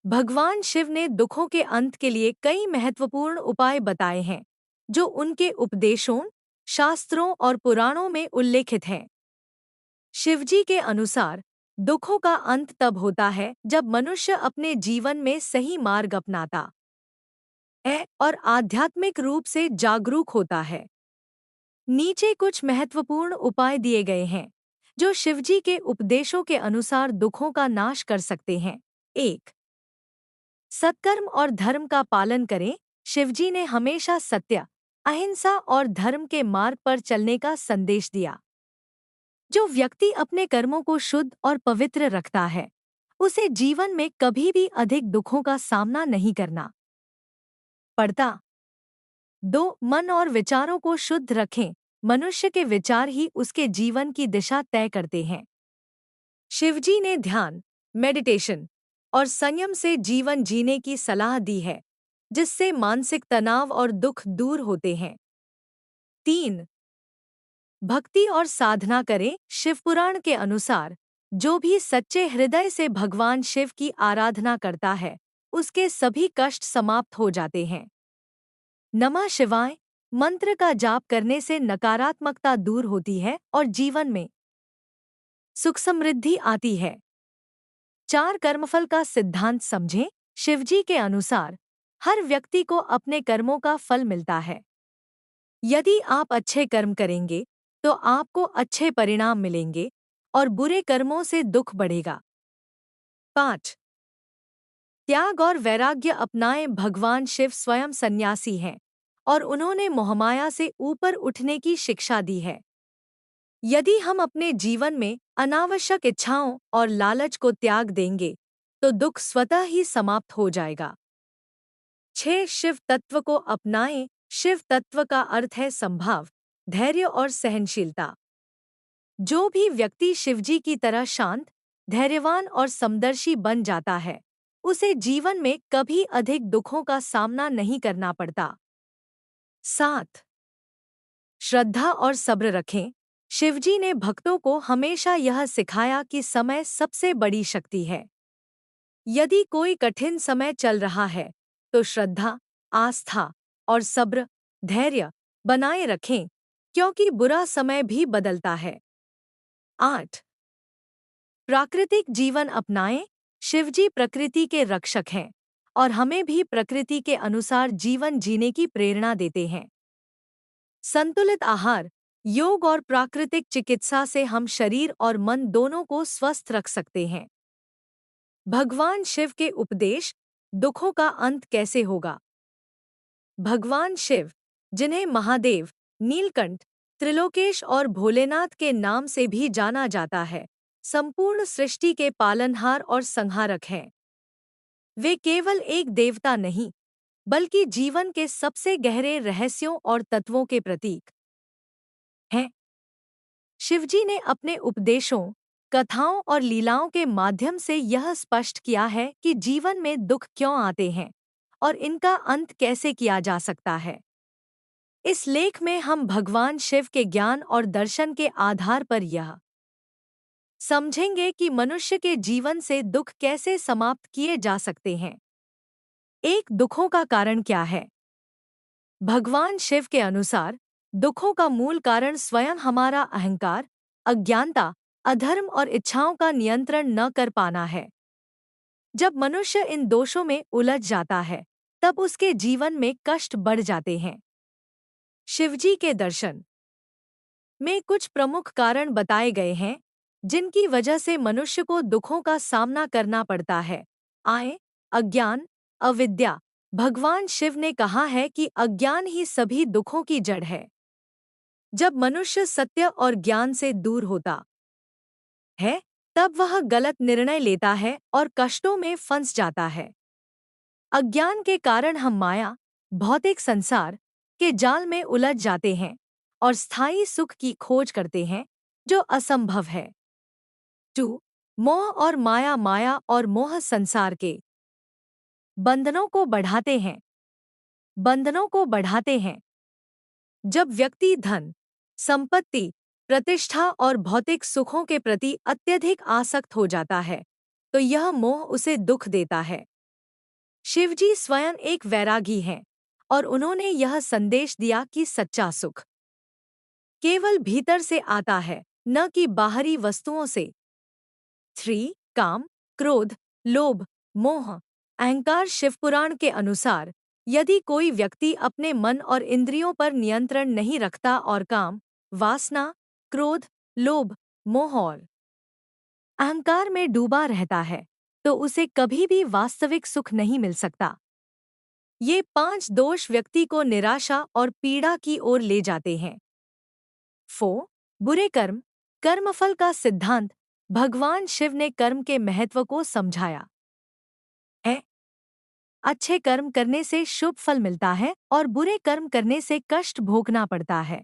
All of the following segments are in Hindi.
भगवान शिव ने दुखों के अंत के लिए कई महत्वपूर्ण उपाय बताए हैं, जो उनके उपदेशों, शास्त्रों और पुराणों में उल्लेखित हैं। शिवजी के अनुसार दुखों का अंत तब होता है जब मनुष्य अपने जीवन में सही मार्ग अपनाता है और आध्यात्मिक रूप से जागरूक होता है। नीचे कुछ महत्वपूर्ण उपाय दिए गए हैं, जो शिवजी के उपदेशों के अनुसार दुखों का नाश कर सकते हैं। 1. सत्कर्म और धर्म का पालन करें। शिवजी ने हमेशा सत्य, अहिंसा और धर्म के मार्ग पर चलने का संदेश दिया। जो व्यक्ति अपने कर्मों को शुद्ध और पवित्र रखता है, उसे जीवन में कभी भी अधिक दुखों का सामना नहीं करना पड़ता। 2. मन और विचारों को शुद्ध रखें। मनुष्य के विचार ही उसके जीवन की दिशा तय करते हैं। शिवजी ने ध्यान, मेडिटेशन और संयम से जीवन जीने की सलाह दी है, जिससे मानसिक तनाव और दुख दूर होते हैं। 3. भक्ति और साधना करें। शिवपुराण के अनुसार जो भी सच्चे हृदय से भगवान शिव की आराधना करता है, उसके सभी कष्ट समाप्त हो जाते हैं। नमः शिवाय मंत्र का जाप करने से नकारात्मकता दूर होती है और जीवन में सुख समृद्धि आती है। 4. कर्मफल का सिद्धांत समझें। शिवजी के अनुसार हर व्यक्ति को अपने कर्मों का फल मिलता है। यदि आप अच्छे कर्म करेंगे तो आपको अच्छे परिणाम मिलेंगे और बुरे कर्मों से दुख बढ़ेगा। 5. त्याग और वैराग्य अपनाएं। भगवान शिव स्वयं सन्यासी हैं और उन्होंने मोहमाया से ऊपर उठने की शिक्षा दी है। यदि हम अपने जीवन में अनावश्यक इच्छाओं और लालच को त्याग देंगे तो दुख स्वतः ही समाप्त हो जाएगा। 6. शिव तत्व को अपनाएं। शिव तत्व का अर्थ है संभाव, धैर्य और सहनशीलता। जो भी व्यक्ति शिवजी की तरह शांत, धैर्यवान और समदर्शी बन जाता है, उसे जीवन में कभी अधिक दुखों का सामना नहीं करना पड़ता। 7. श्रद्धा और सब्र रखें। शिवजी ने भक्तों को हमेशा यह सिखाया कि समय सबसे बड़ी शक्ति है। यदि कोई कठिन समय चल रहा है तो श्रद्धा, आस्था और सब्र, धैर्य बनाए रखें, क्योंकि बुरा समय भी बदलता है। 8. प्राकृतिक जीवन अपनाएं। शिवजी प्रकृति के रक्षक हैं और हमें भी प्रकृति के अनुसार जीवन जीने की प्रेरणा देते हैं। संतुलित आहार, योग और प्राकृतिक चिकित्सा से हम शरीर और मन दोनों को स्वस्थ रख सकते हैं। भगवान शिव के उपदेश, दुखों का अंत कैसे होगा। भगवान शिव, जिन्हें महादेव, नीलकंठ, त्रिलोकेश और भोलेनाथ के नाम से भी जाना जाता है, संपूर्ण सृष्टि के पालनहार और संहारक हैं। वे केवल एक देवता नहीं, बल्कि जीवन के सबसे गहरे रहस्यों और तत्वों के प्रतीक हैं। शिवजी ने अपने उपदेशों, कथाओं और लीलाओं के माध्यम से यह स्पष्ट किया है कि जीवन में दुख क्यों आते हैं और इनका अंत कैसे किया जा सकता है। इस लेख में हम भगवान शिव के ज्ञान और दर्शन के आधार पर यह समझेंगे कि मनुष्य के जीवन से दुख कैसे समाप्त किए जा सकते हैं। एक, दुखों का कारण क्या है। भगवान शिव के अनुसार दुखों का मूल कारण स्वयं हमारा अहंकार, अज्ञानता, अधर्म और इच्छाओं का नियंत्रण न कर पाना है। जब मनुष्य इन दोषों में उलझ जाता है, तब उसके जीवन में कष्ट बढ़ जाते हैं। शिवजी के दर्शन में कुछ प्रमुख कारण बताए गए हैं, जिनकी वजह से मनुष्य को दुखों का सामना करना पड़ता है। आए, अज्ञान, अविद्या। भगवान शिव ने कहा है कि अज्ञान ही सभी दुखों की जड़ है। जब मनुष्य सत्य और ज्ञान से दूर होता है, तब वह गलत निर्णय लेता है और कष्टों में फंस जाता है। अज्ञान के कारण हम माया, भौतिक संसार के जाल में उलझ जाते हैं और स्थायी सुख की खोज करते हैं, जो असंभव है। 2. मोह और माया। माया और मोह संसार के बंधनों को बढ़ाते हैं। जब व्यक्ति धन, संपत्ति, प्रतिष्ठा और भौतिक सुखों के प्रति अत्यधिक आसक्त हो जाता है, तो यह मोह उसे दुख देता है। शिवजी स्वयं एक वैरागी हैं और उन्होंने यह संदेश दिया कि सच्चा सुख केवल भीतर से आता है, न कि बाहरी वस्तुओं से। 3. काम, क्रोध, लोभ, मोह, अहंकार। शिवपुराण के अनुसार यदि कोई व्यक्ति अपने मन और इंद्रियों पर नियंत्रण नहीं रखता और काम, वासना, क्रोध, लोभ, मोह और अहंकार में डूबा रहता है, तो उसे कभी भी वास्तविक सुख नहीं मिल सकता। ये 5 दोष व्यक्ति को निराशा और पीड़ा की ओर ले जाते हैं। 4. बुरे कर्म, कर्मफल का सिद्धांत। भगवान शिव ने कर्म के महत्व को समझाया है। अच्छे कर्म करने से शुभ फल मिलता है और बुरे कर्म करने से कष्ट भोगना पड़ता है।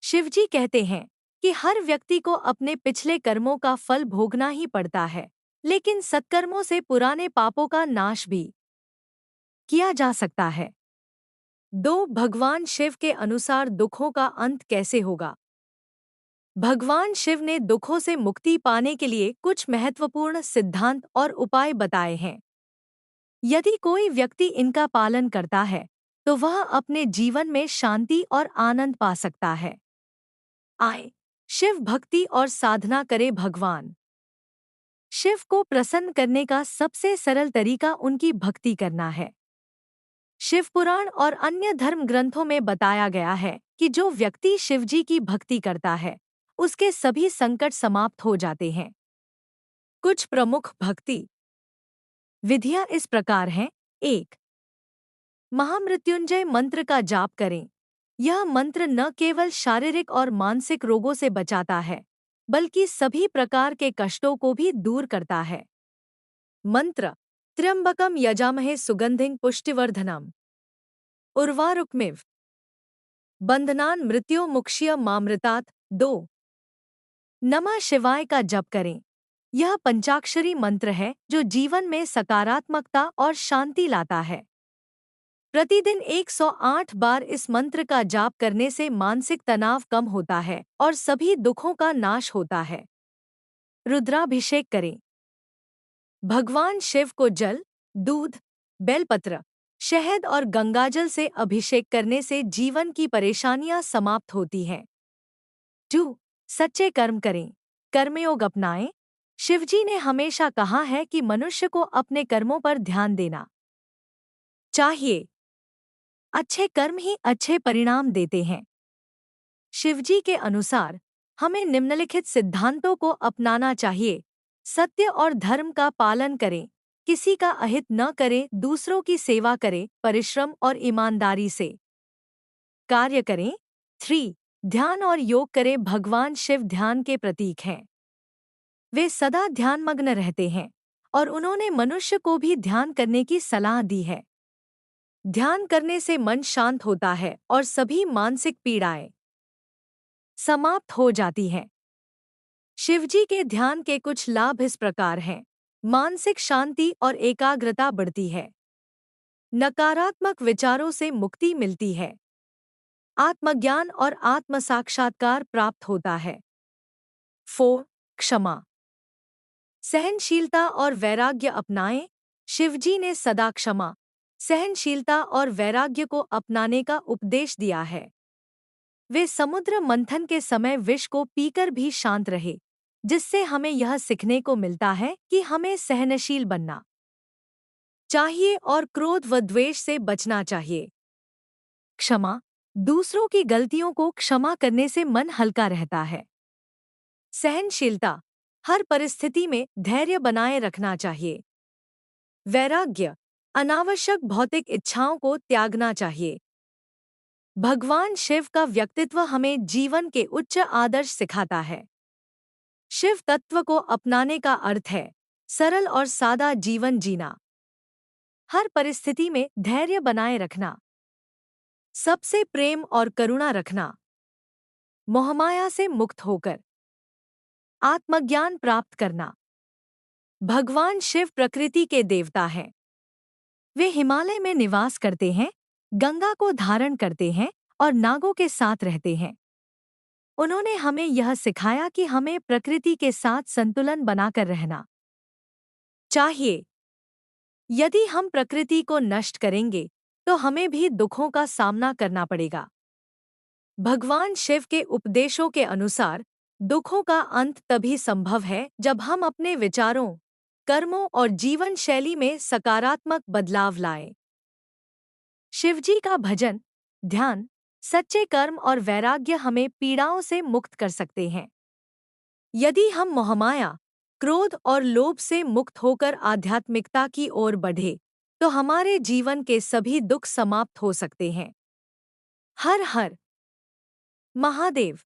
शिवजी कहते हैं कि हर व्यक्ति को अपने पिछले कर्मों का फल भोगना ही पड़ता है, लेकिन सत्कर्मों से पुराने पापों का नाश भी किया जा सकता है। 2. भगवान शिव के अनुसार दुखों का अंत कैसे होगा? भगवान शिव ने दुखों से मुक्ति पाने के लिए कुछ महत्वपूर्ण सिद्धांत और उपाय बताए हैं। यदि कोई व्यक्ति इनका पालन करता है, तो वह अपने जीवन में शांति और आनंद पा सकता है। आए, शिव भक्ति और साधना करे। भगवान शिव को प्रसन्न करने का सबसे सरल तरीका उनकी भक्ति करना है। शिवपुराण और अन्य धर्म ग्रंथों में बताया गया है कि जो व्यक्ति शिवजी की भक्ति करता है, उसके सभी संकट समाप्त हो जाते हैं। कुछ प्रमुख भक्ति विधियां इस प्रकार हैं। 1. महामृत्युंजय मंत्र का जाप करें। यह मंत्र न केवल शारीरिक और मानसिक रोगों से बचाता है, बल्कि सभी प्रकार के कष्टों को भी दूर करता है। मंत्र: त्र्यंबकम यजामहे सुगंधिं पुष्टिवर्धनम उर्वारुकमिव बंधनान् मृत्यो मुक्ष्य मामृतात्। 2. नमः शिवाय का जप करें। यह पंचाक्षरी मंत्र है जो जीवन में सकारात्मकता और शांति लाता है। प्रतिदिन 108 बार इस मंत्र का जाप करने से मानसिक तनाव कम होता है और सभी दुखों का नाश होता है। रुद्राभिषेक करें। भगवान शिव को जल, दूध, बेलपत्र, शहद और गंगाजल से अभिषेक करने से जीवन की परेशानियां समाप्त होती हैं। 2. सच्चे कर्म करें। कर्मयोग अपनाएं। शिवजी ने हमेशा कहा है कि मनुष्य को अपने कर्मों पर ध्यान देना चाहिए। अच्छे कर्म ही अच्छे परिणाम देते हैं। शिवजी के अनुसार हमें निम्नलिखित सिद्धांतों को अपनाना चाहिए। सत्य और धर्म का पालन करें, किसी का अहित न करें, दूसरों की सेवा करें, परिश्रम और ईमानदारी से कार्य करें। 3. ध्यान और योग करें। भगवान शिव ध्यान के प्रतीक हैं। वे सदा ध्यानमग्न रहते हैं और उन्होंने मनुष्य को भी ध्यान करने की सलाह दी है। ध्यान करने से मन शांत होता है और सभी मानसिक पीड़ाएं समाप्त हो जाती हैं। शिवजी के ध्यान के कुछ लाभ इस प्रकार हैं। मानसिक शांति और एकाग्रता बढ़ती है। नकारात्मक विचारों से मुक्ति मिलती है। आत्मज्ञान और आत्म साक्षात्कार प्राप्त होता है। 4. क्षमा, सहनशीलता और वैराग्य अपनाएं। शिवजी ने सदा क्षमा, सहनशीलता और वैराग्य को अपनाने का उपदेश दिया है। वे समुद्र मंथन के समय विष को पीकर भी शांत रहे, जिससे हमें यह सीखने को मिलता है कि हमें सहनशील बनना चाहिए और क्रोध व द्वेष से बचना चाहिए। क्षमा, दूसरों की गलतियों को क्षमा करने से मन हल्का रहता है। सहनशीलता, हर परिस्थिति में धैर्य बनाए रखना चाहिए। वैराग्य, अनावश्यक भौतिक इच्छाओं को त्यागना चाहिए। भगवान शिव का व्यक्तित्व हमें जीवन के उच्च आदर्श सिखाता है। शिव तत्व को अपनाने का अर्थ है सरल और सादा जीवन जीना, हर परिस्थिति में धैर्य बनाए रखना, सबसे प्रेम और करुणा रखना, मोहमाया से मुक्त होकर आत्मज्ञान प्राप्त करना। भगवान शिव प्रकृति के देवता हैं। वे हिमालय में निवास करते हैं, गंगा को धारण करते हैं और नागों के साथ रहते हैं। उन्होंने हमें यह सिखाया कि हमें प्रकृति के साथ संतुलन बनाकर रहना चाहिए। यदि हम प्रकृति को नष्ट करेंगे तो हमें भी दुखों का सामना करना पड़ेगा। भगवान शिव के उपदेशों के अनुसार दुखों का अंत तभी संभव है जब हम अपने विचारों, कर्मों और जीवन शैली में सकारात्मक बदलाव लाएं। शिवजी का भजन, ध्यान, सच्चे कर्म और वैराग्य हमें पीड़ाओं से मुक्त कर सकते हैं। यदि हम मोहमाया, क्रोध और लोभ से मुक्त होकर आध्यात्मिकता की ओर बढ़े, तो हमारे जीवन के सभी दुख समाप्त हो सकते हैं। हर हर महादेव।